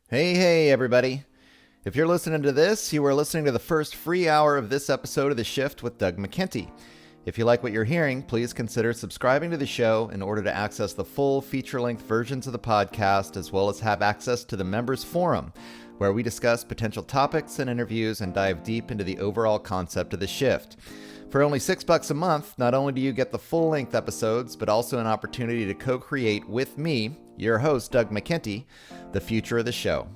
Hey, everybody. If you're listening to this, you are listening to the first free hour of this episode of The Shift with Doug McKenty. If you like what you're hearing, please consider subscribing to the show in order to access the full feature-length versions of the podcast, as well as have access to the members forum, where we discuss potential topics and interviews and dive deep into the overall concept of the shift. For only $6 a month, not only do you get the full-length episodes, but also an opportunity to co-create with me, your host, Doug McKenty, the future of the show.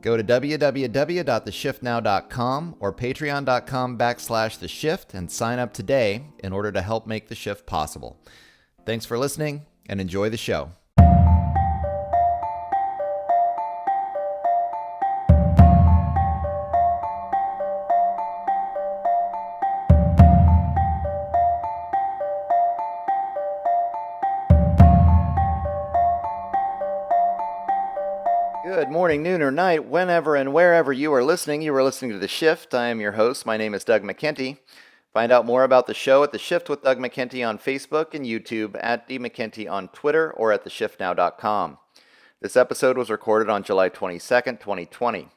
Go to www.theshiftnow.com or patreon.com/theshift and sign up today in order to help make the shift possible. Thanks for listening and enjoy the show. Good morning, noon, or night, whenever and wherever you are listening to The Shift. I am your host. My name is Doug McKenty. Find out more about the show at The Shift with Doug McKenty on Facebook and YouTube, at DMcKenty on Twitter, or at theshiftnow.com. This episode was recorded on July 22nd, 2020.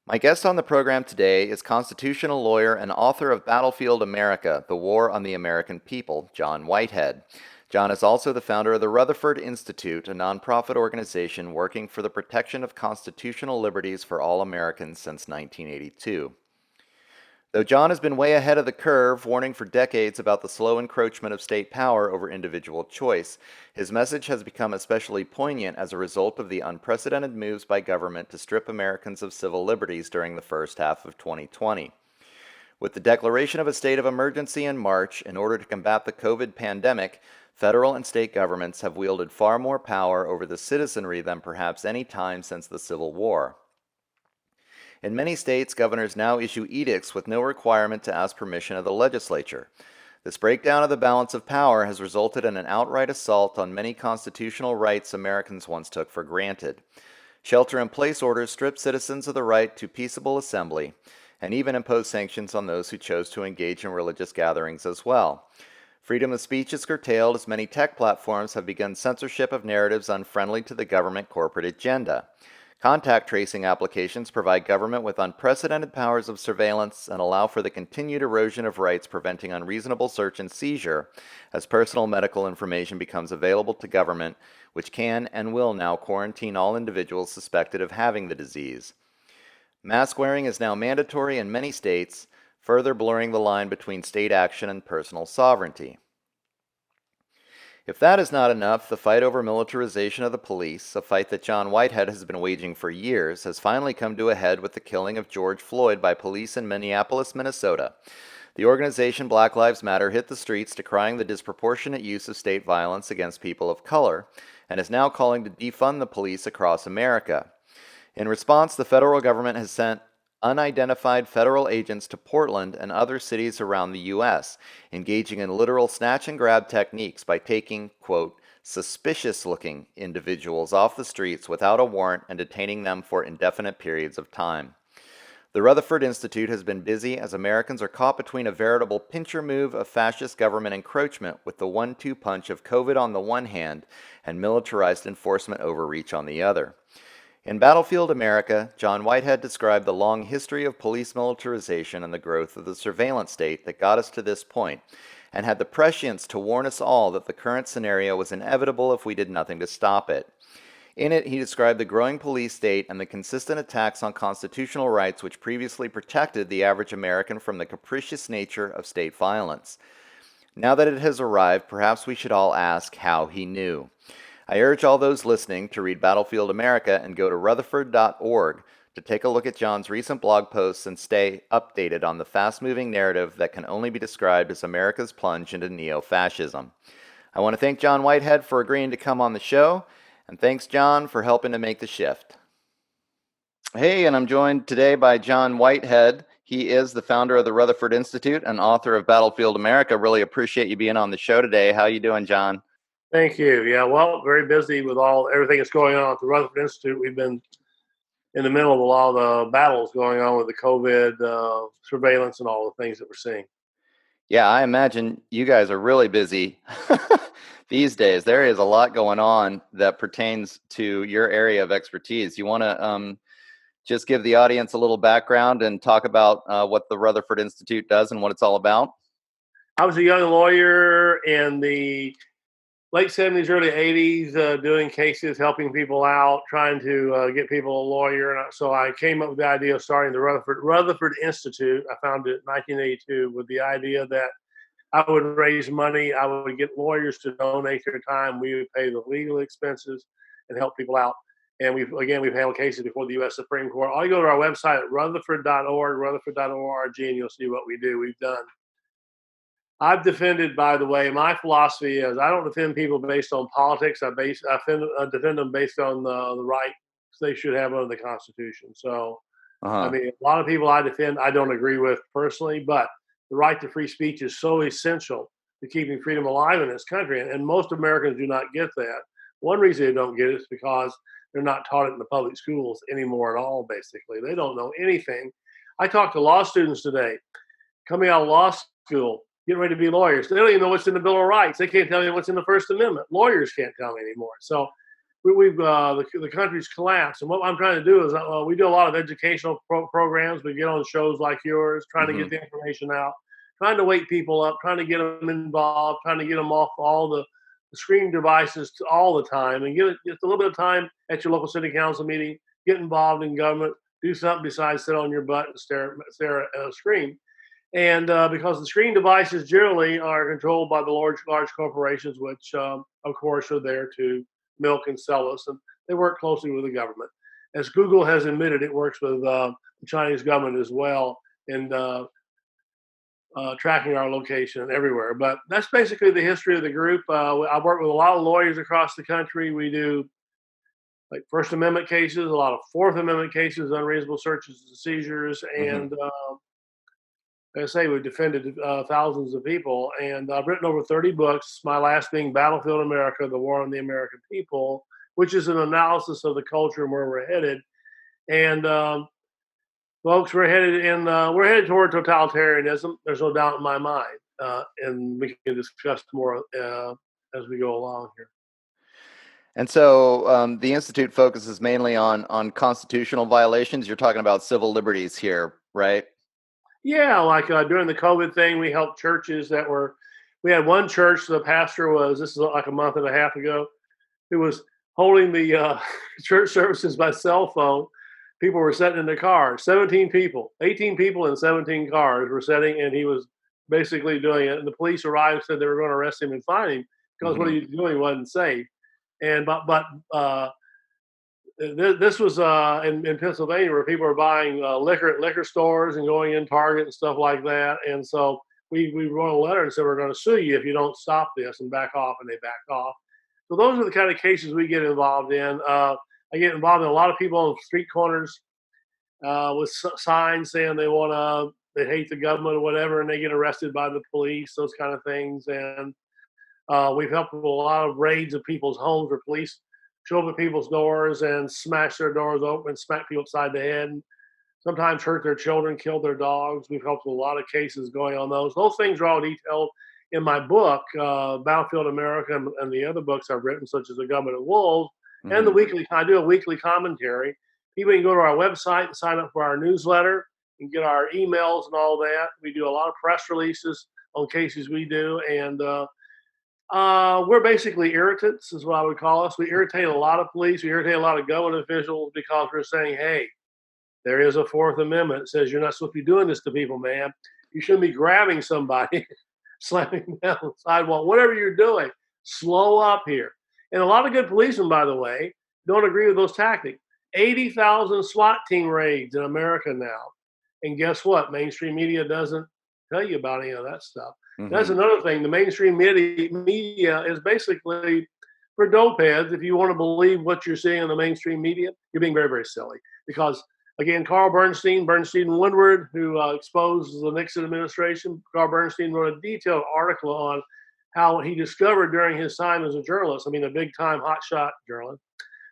My guest on the program today is constitutional lawyer and author of Battlefield America, The War on the American People, John Whitehead. John is also the founder of the Rutherford Institute, a nonprofit organization working for the protection of constitutional liberties for all Americans since 1982. Though John has been way ahead of the curve, warning for decades about the slow encroachment of state power over individual choice, his message has become especially poignant as a result of the unprecedented moves by government to strip Americans of civil liberties during the first half of 2020. With the declaration of a state of emergency in March in order to combat the COVID pandemic, federal and state governments have wielded far more power over the citizenry than perhaps any time since the Civil War. In many states, governors now issue edicts with no requirement to ask permission of the legislature. This breakdown of the balance of power has resulted in an outright assault on many constitutional rights Americans once took for granted. Shelter-in-place orders strip citizens of the right to peaceable assembly, and even impose sanctions on those who chose to engage in religious gatherings as well. Freedom of speech is curtailed as many tech platforms have begun censorship of narratives unfriendly to the government corporate agenda. Contact tracing applications provide government with unprecedented powers of surveillance and allow for the continued erosion of rights, preventing unreasonable search and seizure as personal medical information becomes available to government, which can and will now quarantine all individuals suspected of having the disease. Mask wearing is now mandatory in many states, further blurring the line between state action and personal sovereignty. If that is not enough, the fight over militarization of the police, a fight that John Whitehead has been waging for years, has finally come to a head with the killing of George Floyd by police in Minneapolis, Minnesota. The organization Black Lives Matter hit the streets decrying the disproportionate use of state violence against people of color, and is now calling to defund the police across America. In response, the federal government has sent unidentified federal agents to Portland and other cities around the U.S., engaging in literal snatch and grab techniques by taking, quote, suspicious-looking individuals off the streets without a warrant and detaining them for indefinite periods of time. The Rutherford Institute has been busy as Americans are caught between a veritable pincher move of fascist government encroachment with the 1-2 punch of COVID on the one hand and militarized enforcement overreach on the other. In Battlefield America, John Whitehead described the long history of police militarization and the growth of the surveillance state that got us to this point, and had the prescience to warn us all that the current scenario was inevitable if we did nothing to stop it. In it, he described the growing police state and the consistent attacks on constitutional rights which previously protected the average American from the capricious nature of state violence. Now that it has arrived, perhaps we should all ask how he knew. I urge all those listening to read Battlefield America and go to rutherford.org to take a look at John's recent blog posts and stay updated on the fast-moving narrative that can only be described as America's plunge into neo-fascism. I want to thank John Whitehead for agreeing to come on the show, and thanks, John, for helping to make the shift. Hey, and I'm joined today by John Whitehead. He is the founder of the Rutherford Institute and author of Battlefield America. Really appreciate you being on the show today. How you doing, John? Thank you. Yeah, well, very busy with everything that's going on at the Rutherford Institute. We've been in the middle of a lot of the battles going on with the COVID surveillance and all the things that we're seeing. Yeah, I imagine you guys are really busy these days. There is a lot going on that pertains to your area of expertise. You want to just give the audience a little background and talk about what the Rutherford Institute does and what it's all about? I was a young lawyer in the late 70s, early 80s, doing cases, helping people out, trying to get people a lawyer. And so I came up with the idea of starting the Rutherford Institute. I founded it in 1982 with the idea that I would raise money. I would get lawyers to donate their time. We would pay the legal expenses and help people out. And we've handled cases before the U.S. Supreme Court. All you go to our website at rutherford.org, and you'll see what we do. We've done. I've defended, by the way, my philosophy is I don't defend people based on politics. I defend them based on the rights they should have under the Constitution. So I Uh-huh. mean, a lot of people I defend, I don't agree with personally, but the right to free speech is so essential to keeping freedom alive in this country. And most Americans do not get that. One reason they don't get it is because they're not taught it in the public schools anymore at all, basically. They don't know anything. I talked to law students today coming out of law school, getting ready to be lawyers. They don't even know what's in the Bill of Rights. They can't tell me what's in the First Amendment. Lawyers can't tell me anymore. So the country's collapsed. And what I'm trying to do is we do a lot of educational programs. We get on shows like yours, trying to Hmm. get the information out, trying to wake people up, trying to get them involved, trying to get them off all the screen devices all the time, and get just a little bit of time at your local city council meeting. Get involved in government. Do something besides sit on your butt and stare at a screen. And because the screen devices generally are controlled by the large corporations, which of course are there to milk and sell us, and they work closely with the government. As Google has admitted, it works with the Chinese government as well in tracking our location everywhere. But that's basically the history of the group. I work with a lot of lawyers across the country. We do like First Amendment cases, a lot of Fourth Amendment cases, unreasonable searches and seizures, Hmm. and like I say, we've defended thousands of people, and I've written over 30 books. My last being Battlefield America: The War on the American People, which is an analysis of the culture and where we're headed. And folks, we're headed toward totalitarianism. There's no doubt in my mind, and we can discuss more as we go along here. And so the Institute focuses mainly on constitutional violations. You're talking about civil liberties here, right? Yeah, like during the COVID thing, we helped churches that were. We had one church. The pastor was. This is like a month and a half ago. Who was holding the church services by cell phone. People were sitting in their cars. 17 people, 18 people in 17 cars were sitting, and he was basically doing it. And the police arrived, said they were going to arrest him and fine him because what Hmm. he was doing wasn't safe. And this was in Pennsylvania where people were buying liquor at liquor stores and going in Target and stuff like that. And so we wrote a letter and said we're going to sue you if you don't stop this and back off, and they backed off. So those are the kind of cases we get involved in. I get involved in a lot of people on street corners with signs saying they hate the government or whatever, and they get arrested by the police. Those kind of things, and we've helped with a lot of raids of people's homes where police show up at people's doors and smash their doors open, smack people upside the head, sometimes hurt their children, kill their dogs. We've helped with a lot of cases going on those. Those things are all detailed in my book, Battlefield America, and the other books I've written, such as The Government of Wolves, and Hmm. I do a weekly commentary. People can go to our website and sign up for our newsletter and get our emails and all that. We do a lot of press releases on cases we do, and we're basically irritants, is what I would call us. We irritate a lot of police. We irritate a lot of government officials because we're saying, hey, there is a Fourth Amendment. It says you're not supposed to be doing this to people, man. You shouldn't be grabbing somebody, slamming them down the sidewalk, whatever you're doing. Slow up here. And a lot of good policemen, by the way, don't agree with those tactics. 80,000 SWAT team raids in America now. And guess what? Mainstream media doesn't tell you about any of that stuff. That's Hmm. another thing. The mainstream media is basically for dope heads. If you want to believe what you're seeing in the mainstream media, you're being very, very silly because again, Bernstein Woodward, who exposed the Nixon administration. Carl Bernstein wrote a detailed article on how he discovered during his time as a journalist, I mean, a big time hotshot journalist,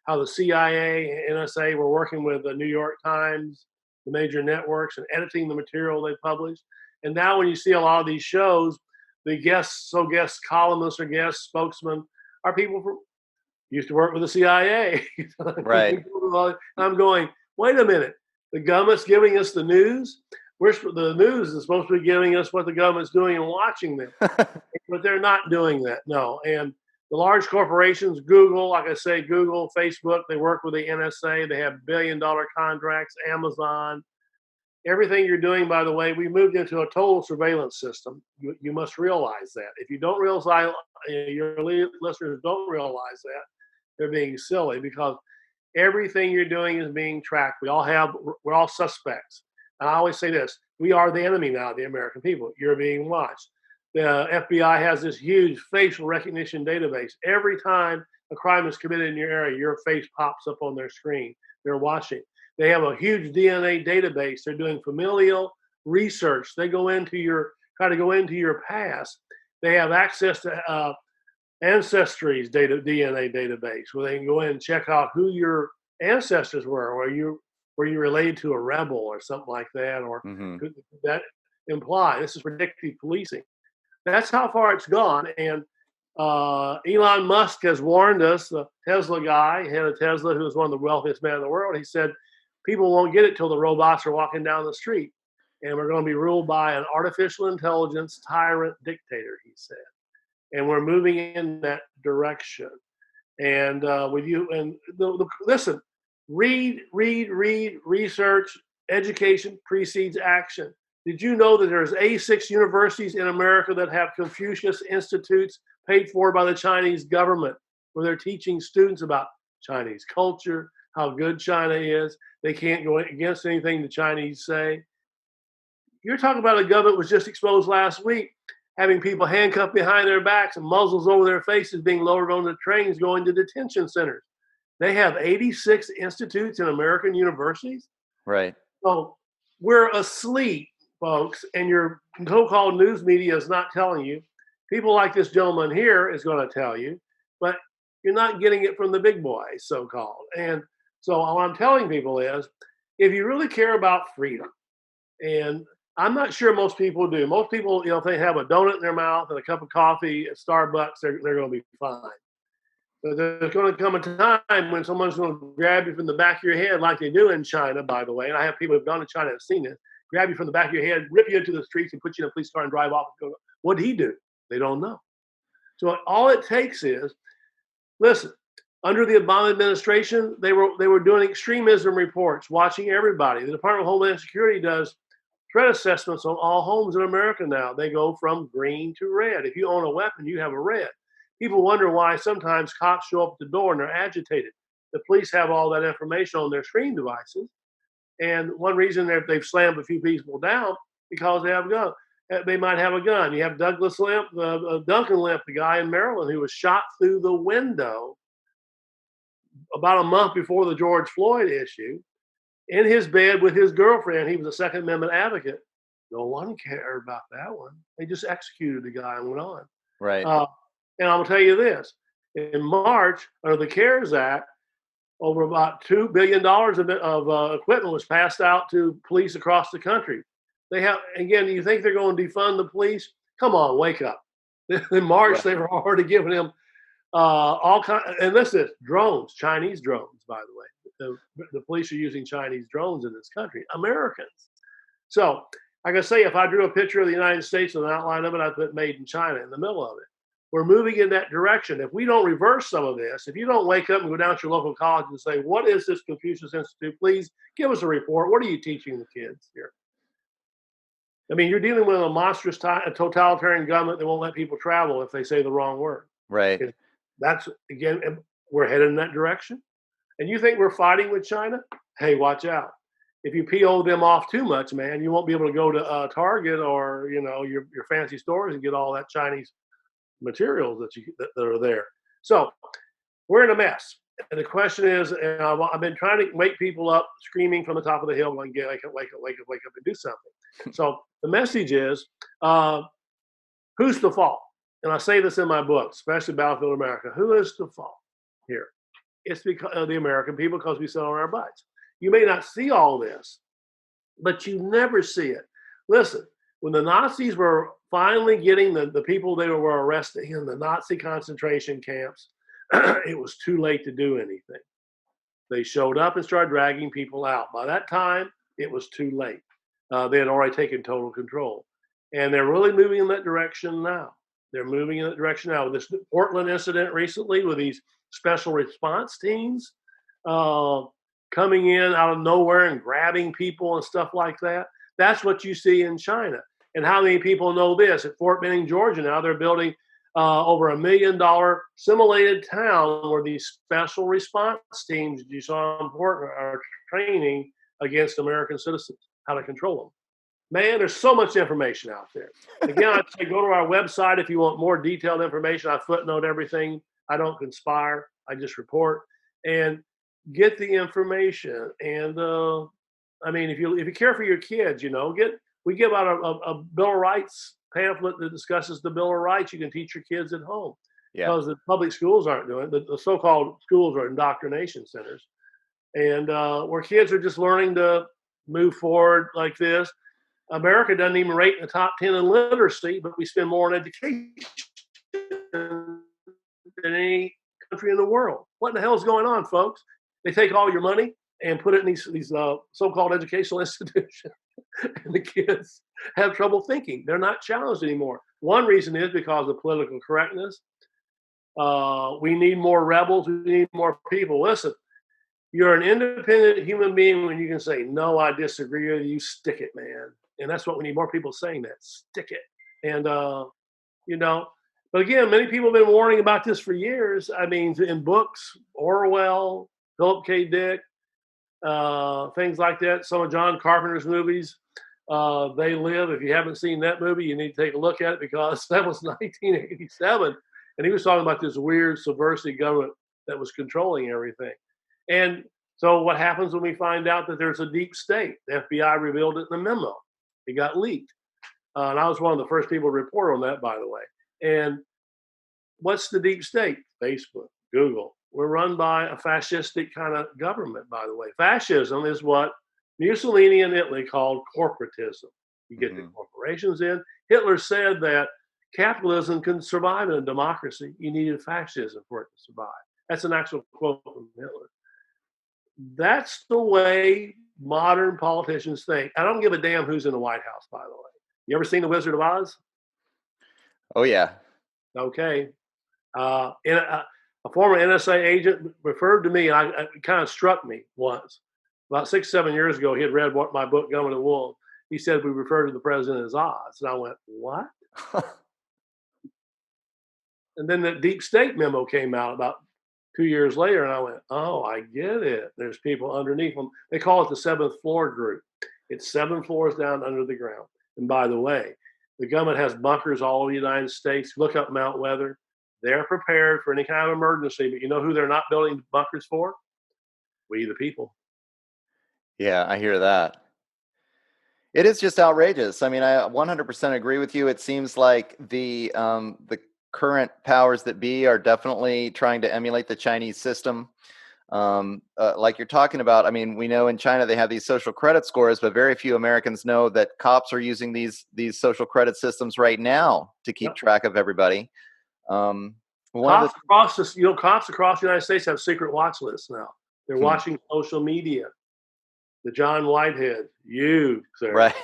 how the CIA and NSA were working with the New York Times, the major networks, and editing the material they published. And now when you see a lot of these shows, the guest columnists or guest spokesmen are people from used to work with the CIA. Right. I'm going, wait a minute. The government's giving us the news. The news is supposed to be giving us what the government's doing and watching them, but they're not doing that. No. And the large corporations, Google, like I say, Google, Facebook, they work with the NSA. They have billion-dollar contracts. Amazon, everything you're doing, by the way, we moved into a total surveillance system. You must realize that. If you don't realize, your listeners don't realize that, they're being silly because everything you're doing is being tracked. We're all suspects. And I always say this, we are the enemy now, the American people. You're being watched. The FBI has this huge facial recognition database. Every time a crime is committed in your area, your face pops up on their screen. They're watching. They have a huge DNA database. They're doing familial research. They try to go into your past. They have access to Ancestry's DNA database where they can go in and check out who your ancestors were. Were you related to a rebel or something like that? Or Hmm. could that imply this is predictive policing? That's how far it's gone. And Elon Musk has warned us, the Tesla guy, head of Tesla, who is one of the wealthiest men in the world. He said, people won't get it till the robots are walking down the street. And we're going to be ruled by an artificial intelligence tyrant dictator, he said. And we're moving in that direction. And listen, read, research, education precedes action. Did you know that there's 86 universities in America that have Confucius Institutes paid for by the Chinese government, where they're teaching students about Chinese culture, how good China is? They can't go against anything the Chinese say. You're talking about a government was just exposed last week, having people handcuffed behind their backs and muzzles over their faces being lowered on the trains going to detention centers. They have 86 institutes in American universities. Right. So we're asleep, folks, and your so-called news media is not telling you. People like this gentleman here is going to tell you, but you're not getting it from the big boys, so-called. And so all I'm telling people is, if you really care about freedom, and I'm not sure most people do. Most people, if they have a donut in their mouth and a cup of coffee at Starbucks, they're going to be fine. But there's going to come a time when someone's going to grab you from the back of your head, like they do in China, by the way. And I have people who've gone to China and seen it. Grab you from the back of your head, rip you into the streets, and put you in a police car and drive off. What did he do? They don't know. So all it takes is, listen. Under the Obama administration, they were doing extremism reports, watching everybody. The Department of Homeland Security does threat assessments on all homes in America now. They go from green to red. If you own a weapon, you have a red. People wonder why sometimes cops show up at the door and they're agitated. The police have all that information on their screen devices. And one reason they've slammed a few people down because they have a gun. They might have a gun. You have Douglas Limp, Duncan Limp, the guy in Maryland who was shot through the window about a month before the George Floyd issue, in his bed with his girlfriend. He was a Second Amendment advocate. No one cared about that one. They just executed the guy and went on. Right. And I'm going to tell you this. In March, under the CARES Act, over about $2 billion of equipment was passed out to police across the country. They have, again, you think they're going to defund the police? Come on, wake up. In March, Right. they were already giving them all kind, and this is drones, Chinese drones, by the way. The police are using Chinese drones in this country, Americans. So, like I say, if I drew a picture of the United States with an outline of it, I'd put "Made in China" in the middle of it. We're moving in that direction. If we don't reverse some of this, if you don't wake up and go down to your local college and say, "What is this Confucius Institute? Please give us a report. What are you teaching the kids here?" I mean, you're dealing with a monstrous totalitarian government that won't let people travel if they say the wrong word. Right. That's, again, we're headed in that direction. And you think we're fighting with China? Hey, watch out. If you PO them off too much, man, you won't be able to go to Target or your fancy stores and get all that Chinese materials that are there. So we're in a mess. And the question is, and I've been trying to wake people up, screaming from the top of the hill, like, wake up and do something. So the message is, who's the fault? And I say this in my book, especially Battlefield America. Who is the fault here? It's because of the American people, because we sit on our butts. You may not see all this, but you never see it. Listen, when the Nazis were finally getting the people they were arresting in the Nazi concentration camps, it was too late to do anything. They showed up and started dragging people out. By that time, it was too late. They had already taken total control. And they're really moving in that direction now. They're moving in that direction now. This Portland incident recently with these special response teams uh, coming in out of nowhere and grabbing people and stuff like that. That's what you see in China. And how many people know this? At Fort Benning, Georgia, now they're building over $1 million simulated town where these special response teams you saw in Portland are training against American citizens, how to control them. Man, there's so much information out there. Again, I'd say go to our website if you want more detailed information. I footnote everything. I don't conspire. I just report and get the information. And I mean, if you care for your kids, we give out a Bill of Rights pamphlet that discusses the Bill of Rights. You can teach your kids at home Yeah. because the public schools aren't doing it. The so-called schools are indoctrination centers, and where kids are just learning to move forward like this. America doesn't even rate in the top 10 in literacy, but we spend more on education than any country in the world. What in the hell is going on, folks? They take all your money and put it in these so-called educational institutions, and the kids have trouble thinking. They're not challenged anymore. One reason is because of political correctness. We need more rebels. We need more people. Listen, you're an independent human being when you can say, no, I disagree with you. Stick it, man. And that's what we need, more people saying that. Stick it. And, but again, many people have been warning about this for years. I mean, in books, Orwell, Philip K. Dick, things like that. Some of John Carpenter's movies, They Live. If you haven't seen that movie, you need to take a look at it because that was 1987. And he was talking about this weird subversive government that was controlling everything. And so what happens when we find out that there's a deep state? The FBI revealed it in a memo. It got leaked. And I was one of the first people to report on that, by the way. And what's the deep state? Facebook, Google. We're run by a fascistic kind of government, by the way. Fascism is what Mussolini in Italy called corporatism. You get the corporations in. Hitler said that capitalism can survive in a democracy. You needed fascism for it to survive. That's an actual quote from Hitler. That's the way modern politicians think. I don't give a damn who's in the White House, by the way. You ever seen The Wizard of Oz? Oh, yeah. Okay. A former NSA agent referred to me, and it kind of struck me once. About 6, 7 years ago, he had read my book, Gum and Wool. He said we refer to the president as Oz. And I went, what? And then the deep state memo came out about 2 years later, and I went, oh, I get it. There's people underneath them. They call it the seventh floor group. It's 7 floors down under the ground. And by the way, the government has bunkers all over the United States. Look up Mount Weather. They're prepared for any kind of emergency, but you know who they're not building bunkers for? We, the people. Yeah, I hear that. It is just outrageous. I mean, I 100% agree with you. It seems like the current powers that be are definitely trying to emulate the Chinese system. Like you're talking about, I mean, we know in China they have these social credit scores, but very few Americans know that cops are using these social credit systems right now to keep track of everybody. Cops across the United States have secret watch lists now. They're watching social media. The John Whitehead, you, sir. Right.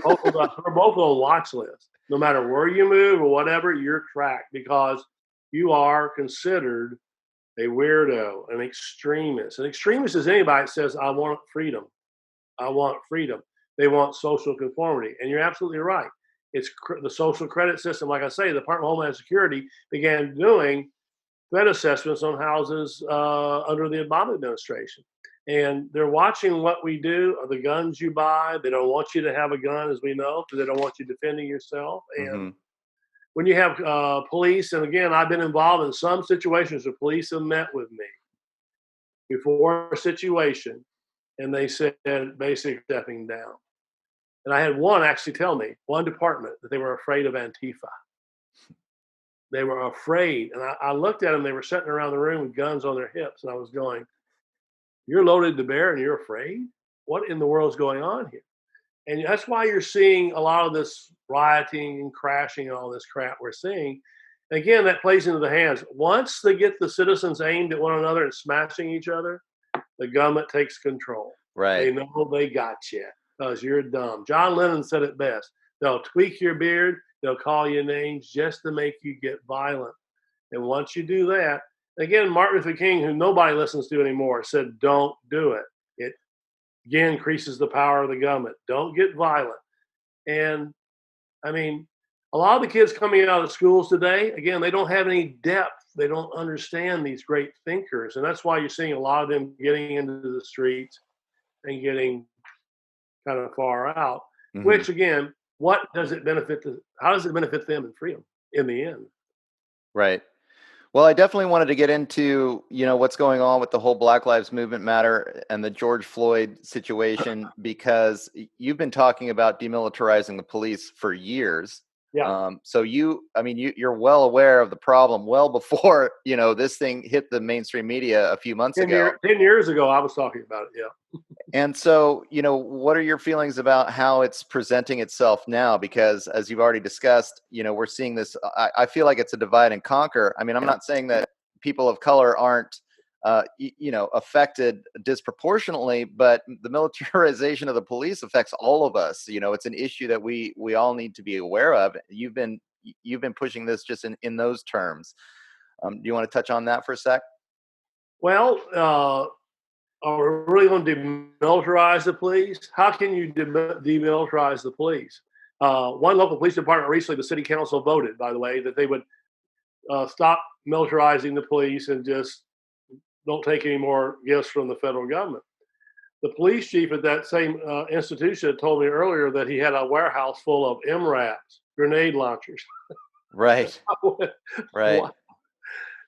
We're both on watch lists. No matter where you move or whatever, you're tracked because you are considered a weirdo, an extremist. An extremist is anybody that says, I want freedom. I want freedom. They want social conformity. And you're absolutely right. It's the social credit system. Like I say, the Department of Homeland Security began doing threat assessments on houses under the Obama administration. And they're watching what we do, the guns you buy. They don't want you to have a gun, as we know, because they don't want you defending yourself. And when you have police, and again, I've been involved in some situations where police have met with me before a situation, and they said, basically stepping down. And I had one actually tell me, one department, that they were afraid of Antifa. They were afraid. And I looked at them, they were sitting around the room with guns on their hips, and I was going, you're loaded to bear and you're afraid? What in the world is going on here? And that's why you're seeing a lot of this rioting and crashing and all this crap we're seeing. Again, that plays into the hands. Once they get the citizens aimed at one another and smashing each other, the government takes control. Right. They know they got you because you're dumb. John Lennon said it best. They'll tweak your beard, they'll call you names just to make you get violent. And once you do that, again, Martin Luther King, who nobody listens to anymore, said, don't do it. It again increases the power of the government. Don't get violent. And I mean, a lot of the kids coming out of schools today, again, they don't have any depth. They don't understand these great thinkers. And that's why you're seeing a lot of them getting into the streets and getting kind of far out, Hmm. which again, what does it benefit how does it benefit them in freedom in the end? Right. Well, I definitely wanted to get into, what's going on with the whole Black Lives Movement matter and the George Floyd situation, because you've been talking about demilitarizing the police for years. Yeah. So you're well aware of the problem well before, this thing hit the mainstream media a few months 10 ago. years 10 years ago I was talking about it. Yeah. And so, what are your feelings about how it's presenting itself now? Because as you've already discussed, we're seeing this. I feel like it's a divide and conquer. I mean, I'm not saying that people of color aren't, affected disproportionately, but the militarization of the police affects all of us. It's an issue that we all need to be aware of. You've been pushing this just in those terms. Do you want to touch on that for a sec? Well, are we really going to demilitarize the police? How can you demilitarize the police? One local police department recently, the city council voted, by the way, that they would stop militarizing the police and just don't take any more gifts from the federal government. The police chief at that same institution told me earlier that he had a warehouse full of MRAPs, grenade launchers, Right. Right.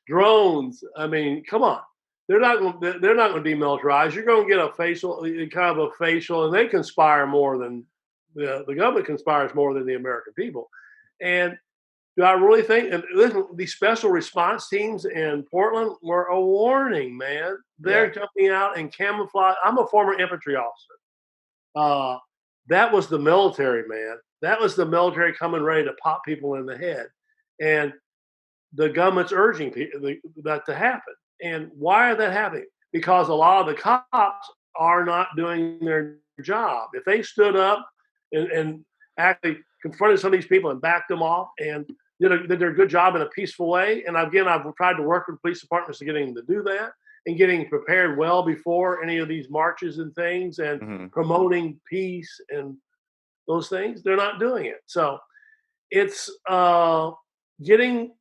drones. I mean, come on. They're not going to demilitarize. You're going to get a facial, kind of a facial, and they conspire more than the government conspires more than the American people. And do I really think? And listen, these special response teams in Portland were a warning, man. Yeah. They're jumping out and camouflage. I'm a former infantry officer. Uh, that was the military, man. That was the military coming ready to pop people in the head, and the government's urging that to happen. And why are that happening? Because a lot of the cops are not doing their job. If they stood up and actually confronted some of these people and backed them off and did their good job in a peaceful way, and again, I've tried to work with police departments to getting them to do that and getting prepared well before any of these marches and things and Hmm. promoting peace and those things, they're not doing it. So it's getting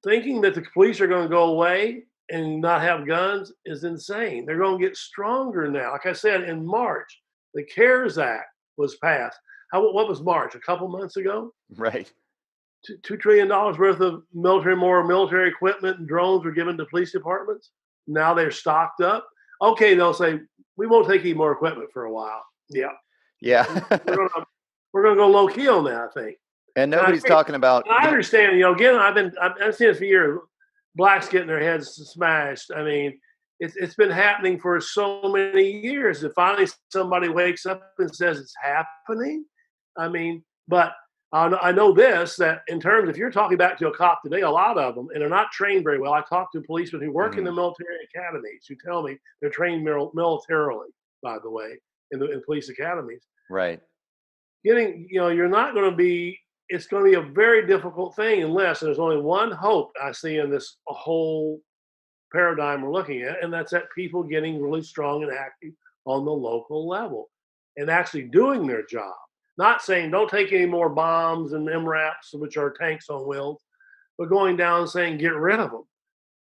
thinking that the police are going to go away and not have guns is insane. They're going to get stronger now. Like I said, in March, the CARES Act was passed. What was March? A couple months ago? Right. $2 trillion worth of more military equipment and drones were given to police departments. Now they're stocked up. Okay, they'll say, we won't take any more equipment for a while. Yeah. Yeah. We're gonna we're gonna go low key on that, I think. And And I nobody's talking about and I understand, again, I've seen it for years. Blacks getting their heads smashed. I mean, it's been happening for so many years. And finally, somebody wakes up and says it's happening. I mean, but I know this that in terms, if you're talking back to a cop today, a lot of them, and they're not trained very well. I talk to policemen who work in Mhm. the military academies who tell me they're trained militarily, by the way, in police academies Right. getting, you're not going to be, it's going to be a very difficult thing unless there's only one hope I see in this whole paradigm we're looking at, and that's that people getting really strong and active on the local level and actually doing their job. Not saying don't take any more bombs and MRAPs, which are tanks on wheels, but going down and saying get rid of them.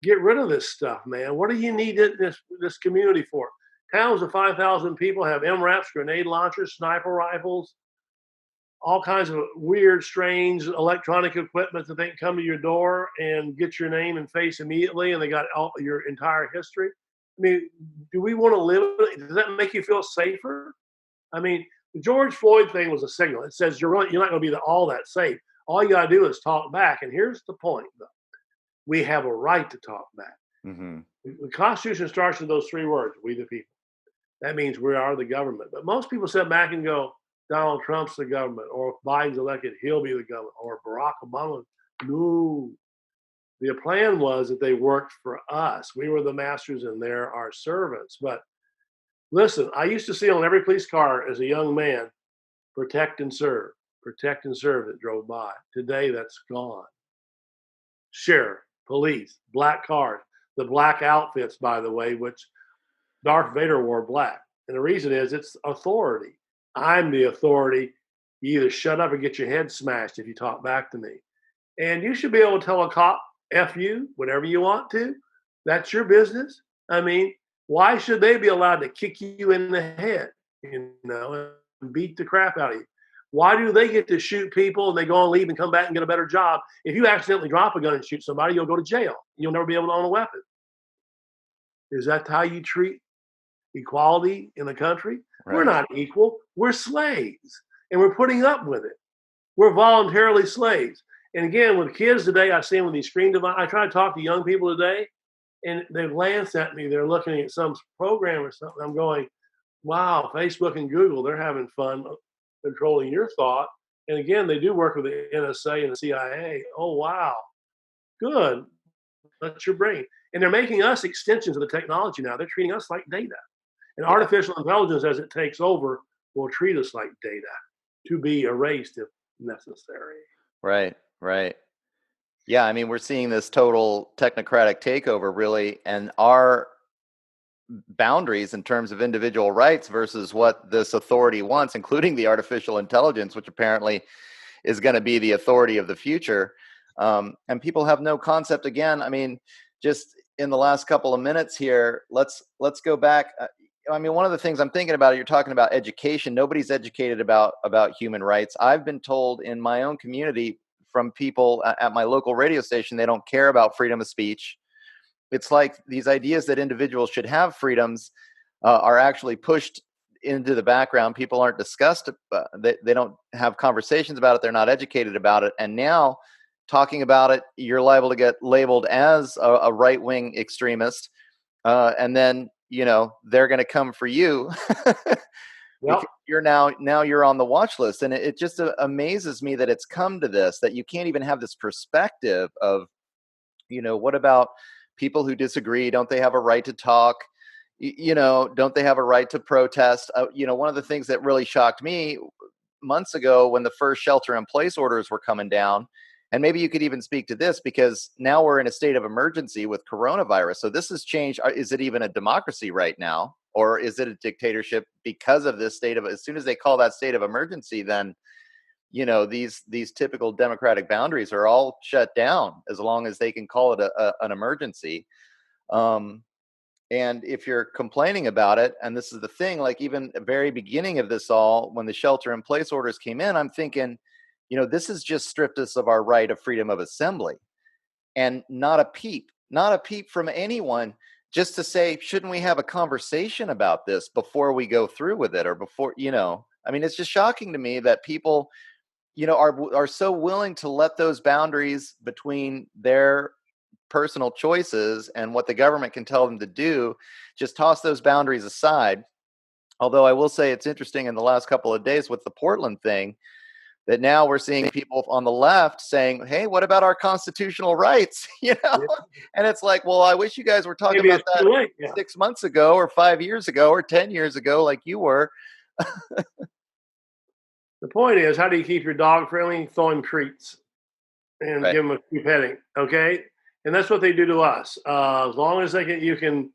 Get rid of this stuff, man. What do you need this community for? Towns of 5,000 people have MRAPs, grenade launchers, sniper rifles, all kinds of weird, strange electronic equipment that they can come to your door and get your name and face immediately, and they got all your entire history. I mean, do we want to live? Does that make you feel safer? I mean, the George Floyd thing was a signal. It says you're not going to be all that safe. All you got to do is talk back. And here's the point, though: we have a right to talk back. Mhm. The Constitution starts with those three words: "We the people." That means we are the government. But most people sit back and go, Donald Trump's the government, or if Biden's elected, he'll be the government, or Barack Obama. No. The plan was that they worked for us. We were the masters and they're our servants. But listen, I used to see on every police car as a young man, protect and serve that drove by. Today, that's gone. Sheriff, police, black cars, the black outfits, by the way, which Darth Vader wore black. And the reason is it's authority. I'm the authority. You either shut up or get your head smashed if you talk back to me. And you should be able to tell a cop, F you, whatever you want to. That's your business. I mean, why should they be allowed to kick you in the head, and beat the crap out of you? Why do they get to shoot people and they go and leave and come back and get a better job? If you accidentally drop a gun and shoot somebody, you'll go to jail. You'll never be able to own a weapon. Is that how you treat equality in the country? We're Right. not equal. We're slaves, and we're putting up with it. We're voluntarily slaves. And again, with kids today, I see them with these screen devices. I try to talk to young people today, and they glance at me. They're looking at some program or something. I'm going, wow, Facebook and Google, they're having fun controlling your thought. And again, they do work with the NSA and the CIA. Oh, wow, good. That's your brain. And they're making us extensions of the technology now. They're treating us like data. And Yeah. artificial intelligence, as it takes over, will treat us like data to be erased if necessary. Right. Right. Yeah. I mean, we're seeing this total technocratic takeover, really, and our boundaries in terms of individual rights versus what this authority wants, including the artificial intelligence, which apparently is going to be the authority of the future. And people have no concept. Again, I mean, just in the last couple of minutes here, let's go back. I mean, one of the things I'm thinking about, you're talking about education. Nobody's educated about human rights. I've been told in my own community from people at my local radio station, they don't care about freedom of speech. It's like these ideas that individuals should have freedoms are actually pushed into the background. People aren't discussed. They don't have conversations about it. They're not educated about it. And now talking about it, you're liable to get labeled as a right-wing extremist. And then, they're going to come for you Yep. because now you're on the watch list. And it just amazes me that it's come to this, that you can't even have this perspective of, what about people who disagree? Don't they have a right to talk? Don't they have a right to protest? One of the things that really shocked me months ago when the first shelter in place orders were coming down, and maybe you could even speak to this because now we're in a state of emergency with coronavirus. So this has changed. Is it even a democracy right now? Or is it a dictatorship because of this as soon as they call that state of emergency, then these typical democratic boundaries are all shut down as long as they can call it an emergency. And if you're complaining about it, and this is the thing, like even the very beginning of this all, when the shelter in place orders came in, I'm thinking, this has just stripped us of our right of freedom of assembly, and not a peep from anyone, just to say, shouldn't we have a conversation about this before we go through with it, or before, I mean, it's just shocking to me that people are so willing to let those boundaries between their personal choices and what the government can tell them to do, just toss those boundaries aside. Although I will say it's interesting in the last couple of days with the Portland thing that now we're seeing people on the left saying, hey, what about our constitutional rights? Yeah. And it's like, well, I wish you guys were talking Maybe about it's that too late. Yeah. 6 months ago or 5 years ago or 10 years ago, like you were. The point is, how do you keep your dog friendly? Throw him treats and Right. give him a free petting. Okay. And that's what they do to us. As long as you can,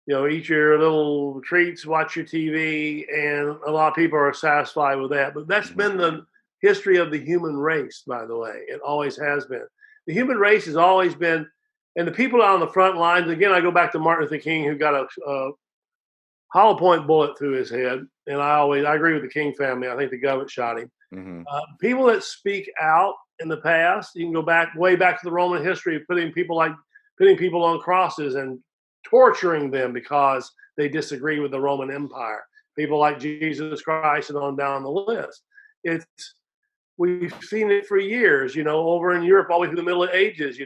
eat your little treats, watch your TV, and a lot of people are satisfied with that. But that's Mhm. been the history of the human race, by the way. It always has been. The human race has always been, and the people out on the front lines. Again, I go back to Martin Luther King, who got a hollow point bullet through his head. And I agree with the King family. I think the government shot him. Mhm. People that speak out in the past, you can go back way back to the Roman history of putting people on crosses and torturing them because they disagree with the Roman Empire. People like Jesus Christ and on down the list. It's We've seen it for years, over in Europe, all the way through the Middle Ages.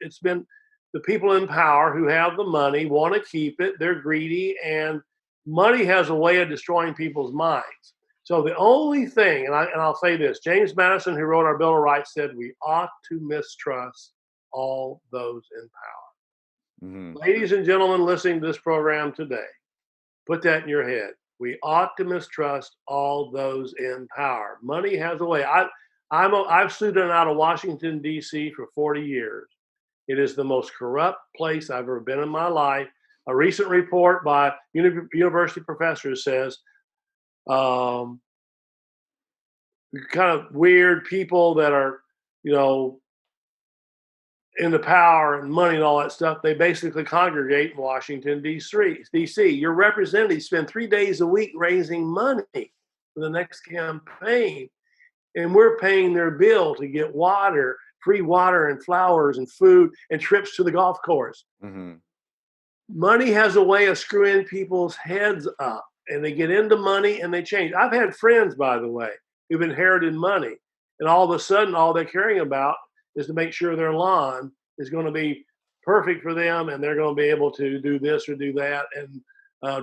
It's been the people in power who have the money want to keep it. They're greedy, and money has a way of destroying people's minds. So the only thing, and I'll say this, James Madison, who wrote our Bill of Rights, said we ought to mistrust all those in power. Hmm. Ladies and gentlemen listening to this program today, put that in your head. We ought to mistrust all those in power. Money has a way. I've student out of Washington, D.C. for 40 years. It is the most corrupt place I've ever been in my life. A recent report by university professors says um, kind of weird people that are, you know, into power and money and all that stuff, they basically congregate in Washington, D.C. Your representatives spend 3 days a week raising money for the next campaign. And we're paying their bill to get water, free water and flowers and food and trips to the golf course. Hmm. Money has a way of screwing people's heads up, and they get into money and they change. I've had friends, by the way, who've inherited money, and all of a sudden, all they're caring about is to make sure their lawn is going to be perfect for them, and they're going to be able to do this or do that and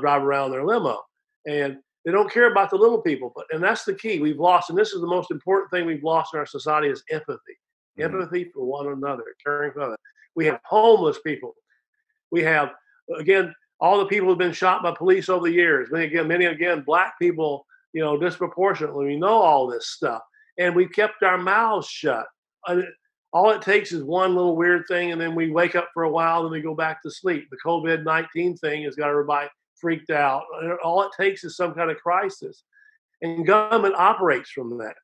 drive around their limo. And they don't care about the little people. And that's the key we've lost. And this is the most important thing we've lost in our society is empathy. Hmm. Empathy for one another, caring for others. We have homeless people. We have, again, all the people who've been shot by police over the years. Many again, black people, disproportionately. We know all this stuff, and we kept our mouths shut. All it takes is one little weird thing, and then we wake up for a while, and we go back to sleep. The COVID-19 thing has got everybody freaked out. All it takes is some kind of crisis, and government operates from that.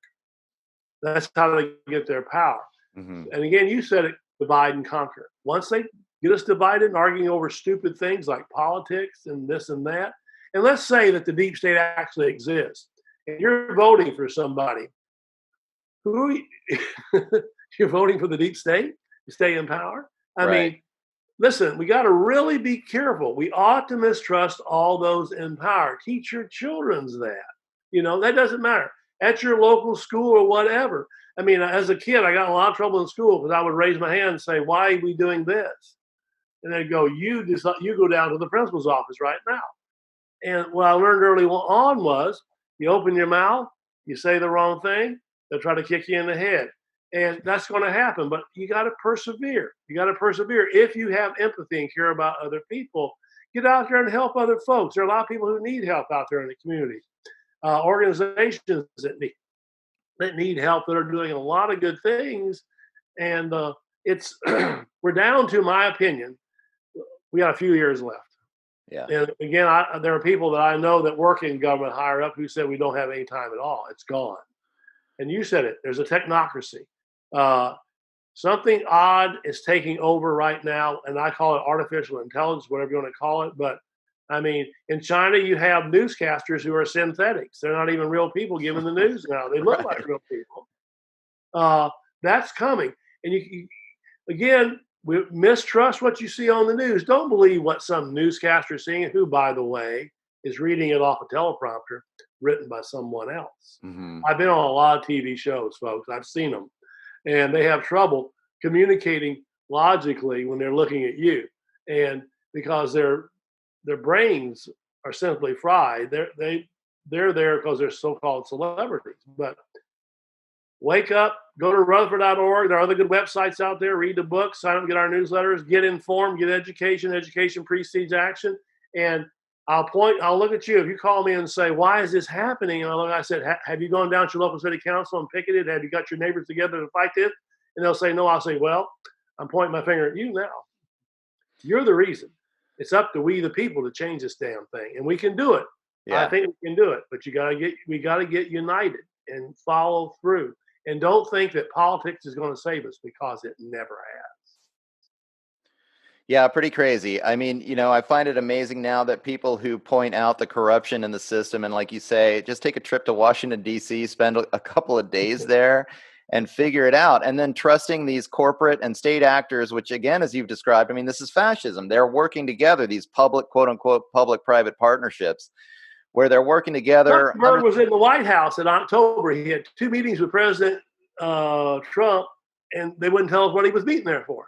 That's how they get their power. Hmm. And again, you said it, divide and conquer. Once they get us divided and arguing over stupid things like politics and this and that, and let's say that the deep state actually exists, and you're voting for somebody, who are you, you're voting for the deep state to stay in power? I Right. mean, listen, we got to really be careful. We ought to mistrust all those in power. Teach your children's that. That doesn't matter. At your local school or whatever. I mean, as a kid, I got in a lot of trouble in school because I would raise my hand and say, "Why are we doing this?" And they'd go, "You go down to the principal's office right now." And what I learned early on was you open your mouth, you say the wrong thing, they'll try to kick you in the head. And that's going to happen, but you got to persevere. You got to persevere. If you have empathy and care about other people, get out there and help other folks. There are a lot of people who need help out there in the community. Organizations that need help that are doing a lot of good things. And it's we're down to, my opinion, we got a few years left. Yeah. And again, there are people that I know that work in government higher up who said we don't have any time at all. It's gone. And you said it. There's a technocracy. Uh, Something odd is taking over right now, and I call it artificial intelligence, whatever you want to call it. But I mean, in China, you have newscasters who are synthetics. They're not even real people giving the news now. They look like Right. real people. That's coming. And again, we mistrust what you see on the news. Don't believe what some newscaster is saying, who, by the way, is reading it off a teleprompter written by someone else. Hmm. I've been on a lot of TV shows, folks. I've seen them, and they have trouble communicating logically when they're looking at you, and because their brains are simply fried. They're there because they're so-called celebrities, but wake up, go to Rutherford.org. There are other good websites out there. Read the book, sign up, get our newsletters, get informed, get education. Education precedes action. And I'll look at you. If you call me and say, "Why is this happening?" And I said, "Have you gone down to your local city council and picketed? Have you got your neighbors together to fight this?" And they'll say, "No." I'll say, "Well, I'm pointing my finger at you now. You're the reason. It's up to we the people to change this damn thing. And we can do it. I Yeah. think we can do it. But we gotta get united and follow through. And don't think that politics is going to save us, because it never has. Yeah, pretty crazy. I mean, I find it amazing now that people who point out the corruption in the system, and like you say, just take a trip to Washington, D.C., spend a couple of days there and figure it out. And then trusting these corporate and state actors, which again, as you've described, I mean, this is fascism. They're working together, these public, quote unquote, public private partnerships where they're working together Rutherford under. was in the White House in October. He had 2 meetings with President Trump, and they wouldn't tell us what he was meeting there for.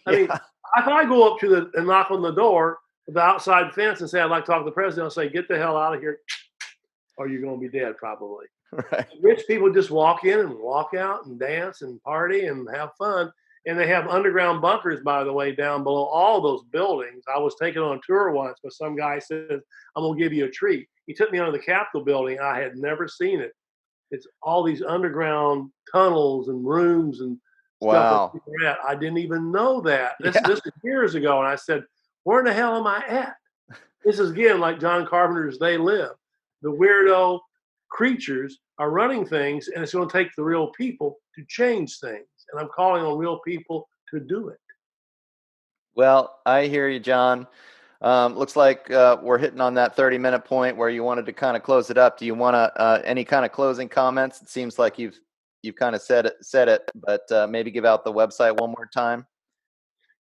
I mean, Yeah. if I go up to and knock on the door, the outside fence and say, I'd like to talk to the president, I'll say, get the hell out of here, or you're going to be dead probably. Right. Rich people just walk in and walk out and dance and party and have fun. And they have underground bunkers, by the way, down below all those buildings. I was taken on a tour once, but some guy said, I'm going to give you a treat. He took me under the Capitol building. I had never seen it. It's all these underground tunnels and rooms and stuff where Wow. people are at. I didn't even know that. This Yeah. this was years ago, and I said, "Where in the hell am I at?" This is again like John Carpenter's "They Live." The weirdo creatures are running things, and it's going to take the real people to change things. And I'm calling on real people to do it. Well, I hear you, John. Looks like we're hitting on that 30-minute point where you wanted to kind of close it up. Do you want to any kind of closing comments? It seems like you've kind of said it, but maybe give out the website one more time.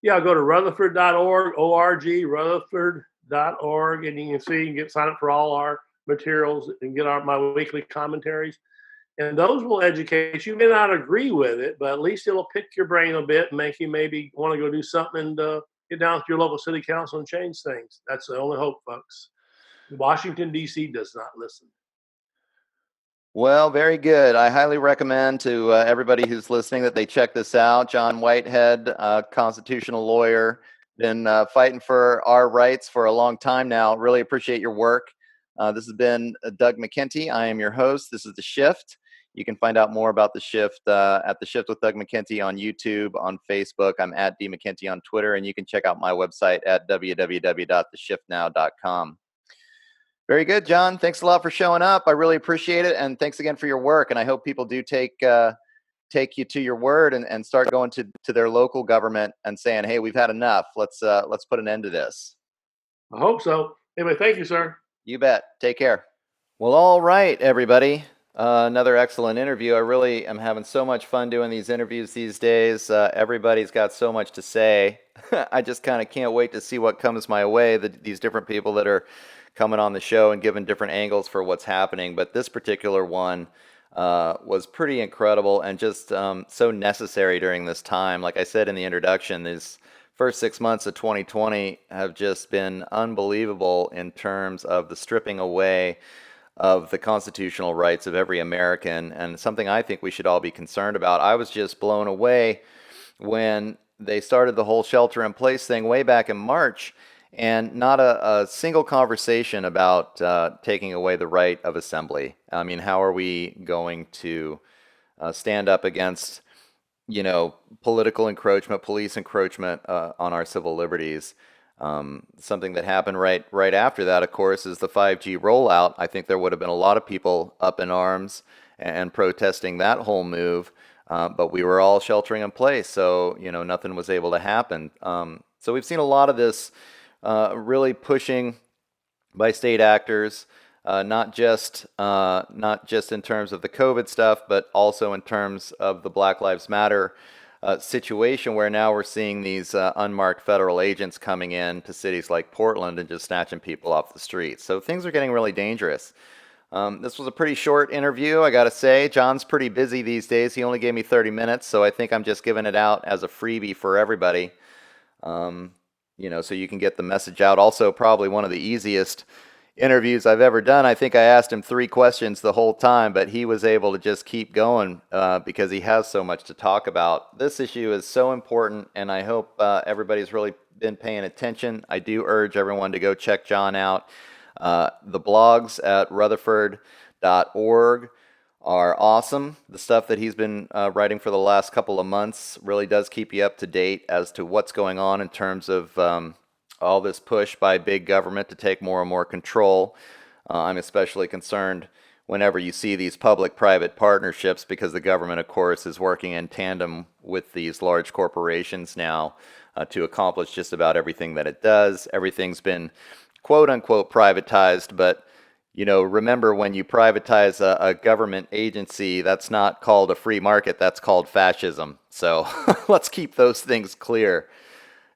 Yeah, go to Rutherford.org, O-R-G, Rutherford.org, and you can see and get sign up for all our materials and get my weekly commentaries. And those will educate you. You may not agree with it, but at least it'll pick your brain a bit and make you maybe want to go do something and get down to your local city council and change things. That's the only hope, folks. Washington, D.C. does not listen. Well, very good. I highly recommend to everybody who's listening that they check this out. John Whitehead, constitutional lawyer, been fighting for our rights for a long time now. Really appreciate your work. This has been Doug McKenty. I am your host. This is The Shift. You can find out more about The Shift at The Shift with Doug McKenty on YouTube, on Facebook. I'm at D McKenty on Twitter, and you can check out my website at www.theshiftnow.com. Very good, John. Thanks a lot for showing up. I really appreciate it, and thanks again for your work. And I hope people do take you to your word and start going to their local government and saying, "Hey, we've had enough. Let's put an end to this." I hope so. Anyway, thank you, sir. You bet. Take care. Well, all right, everybody. Another excellent interview. I really am having so much fun doing these interviews these days. Everybody's got so much to say. I just kind of can't wait to see what comes my way. These different people that are coming on the show and giving different angles for what's happening. But this particular one was pretty incredible and just so necessary during this time. Like I said in the introduction, these first 6 months of 2020 have just been unbelievable in terms of the stripping away of the constitutional rights of every American, and something I think we should all be concerned about. I was just blown away when they started the whole shelter in place thing way back in March, and not a single conversation about taking away the right of assembly. I mean, how are we going to stand up against, political encroachment, police encroachment on our civil liberties? Something that happened right after that, of course, is the 5G rollout. I think there would have been a lot of people up in arms and protesting that whole move, but we were all sheltering in place, so nothing was able to happen. So we've seen a lot of this really pushing by state actors, not just in terms of the COVID stuff, but also in terms of the Black Lives Matter situation, where now we're seeing these unmarked federal agents coming in to cities like Portland and just snatching people off the streets. So things are getting really dangerous. This was a pretty short interview, I gotta say. John's pretty busy these days. He only gave me 30 minutes, so I think I'm just giving it out as a freebie for everybody. So you can get the message out. Also, probably one of the easiest interviews I've ever done. I think I asked him 3 questions the whole time, but he was able to just keep going because he has so much to talk about. This issue is so important, and I hope everybody's really been paying attention. I do urge everyone to go check John out. The blogs at Rutherford.org are awesome. The stuff that he's been writing for the last couple of months really does keep you up to date as to what's going on in terms of all this push by big government to take more and more control. I'm especially concerned whenever you see these public-private partnerships, because the government, of course, is working in tandem with these large corporations now to accomplish just about everything that it does. Everything's been quote-unquote privatized, but remember, when you privatize a government agency, that's not called a free market, that's called fascism. So let's keep those things clear.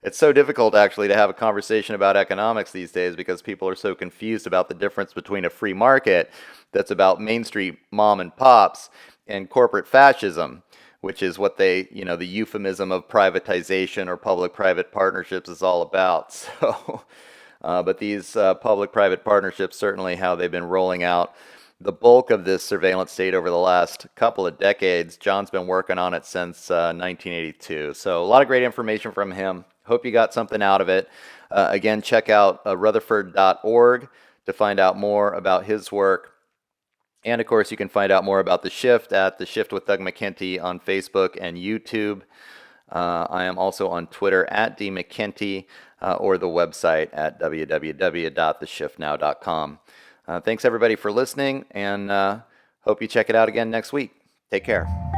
It's so difficult, actually, to have a conversation about economics these days because people are so confused about the difference between a free market that's about Main Street mom and pops and corporate fascism, which is what the euphemism of privatization or public-private partnerships is all about. So But these public-private partnerships, certainly how they've been rolling out the bulk of this surveillance state over the last couple of decades. John's been working on it since 1982. So a lot of great information from him. Hope you got something out of it. Again, check out rutherford.org to find out more about his work. And of course, you can find out more about The Shift at The Shift with Doug McKenty on Facebook and YouTube. I am also on Twitter at dmckenty or the website at www.theshiftnow.com. Thanks everybody for listening, and hope you check it out again next week. Take care.